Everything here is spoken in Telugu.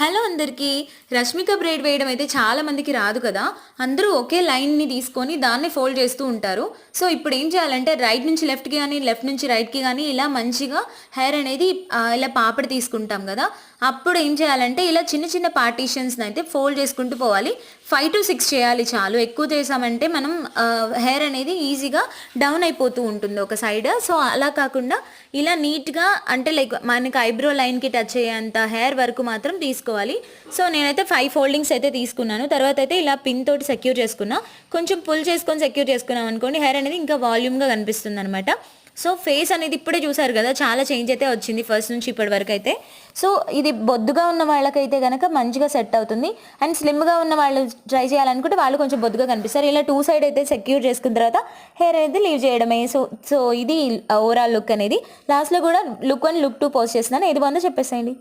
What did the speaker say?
హలో అందరికీ. రష్మిక బ్రైడ్ వేయడం అయితే చాలా మందికి రాదు కదా. అందరూ ఒకే లైన్ని తీసుకొని దాన్ని ఫోల్డ్ చేస్తూ ఉంటారు. సో ఇప్పుడు ఏం చేయాలంటే రైట్ నుంచి లెఫ్ట్కి కానీ లెఫ్ట్ నుంచి రైట్కి కానీ ఇలా మంచిగా హెయిర్ అనేది ఇలా పాపడి తీసుకుంటాం కదా. అప్పుడు ఏం చేయాలంటే ఇలా చిన్న చిన్న పార్టీషన్స్ని అయితే ఫోల్డ్ చేసుకుంటూ పోవాలి. 5 to 6 చేయాలి చాలు. ఎక్కువ చేసామంటే మనం హెయిర్ అనేది ఈజీగా డౌన్ అయిపోతూ ఉంటుంది ఒక సైడ్. సో అలా కాకుండా ఇలా నీట్గా అంటే లైక్ మనకి ఐబ్రో లైన్కి టచ్ అయ్యేంత హెయిర్ వరకు మాత్రం తీసుకోవాలి. సో నేనైతే 5 ఫోల్డింగ్స్ అయితే తీసుకున్నాను. తర్వాత అయితే ఇలా పిన్ తోటి సెక్యూర్ చేసుకున్నా. కొంచెం పుల్ చేసుకొని సెక్యూర్ చేసుకున్నాం అనుకోండి, హెయిర్ అనేది ఇంకా వాల్యూమ్గా కనిపిస్తుంది అనమాట. సో ఫేస్ అనేది ఇప్పుడే చూసారు కదా, చాలా చేంజ్ అయితే వచ్చింది ఫస్ట్ నుంచి ఇప్పటి వరకు అయితే. సో ఇది బొద్దుగా ఉన్న వాళ్ళకైతే కనుక మంచిగా సెట్ అవుతుంది. అండ్ స్లిమ్గా ఉన్న వాళ్ళు ట్రై చేయాలనుకుంటే వాళ్ళు కొంచెం బొద్దుగా కనిపిస్తారు. ఇలా 2 సైడ్ అయితే సెక్యూర్ చేసుకున్న తర్వాత హెయిర్ అనేది లీవ్ చేయడమే. సో ఇది ఓవరాల్ లుక్ అనేది. లాస్ట్లో కూడా లుక్ 1 లుక్ 2 పోస్ట్ చేస్తున్నాను. ఏది బాగుందో చెప్పేసేయండి.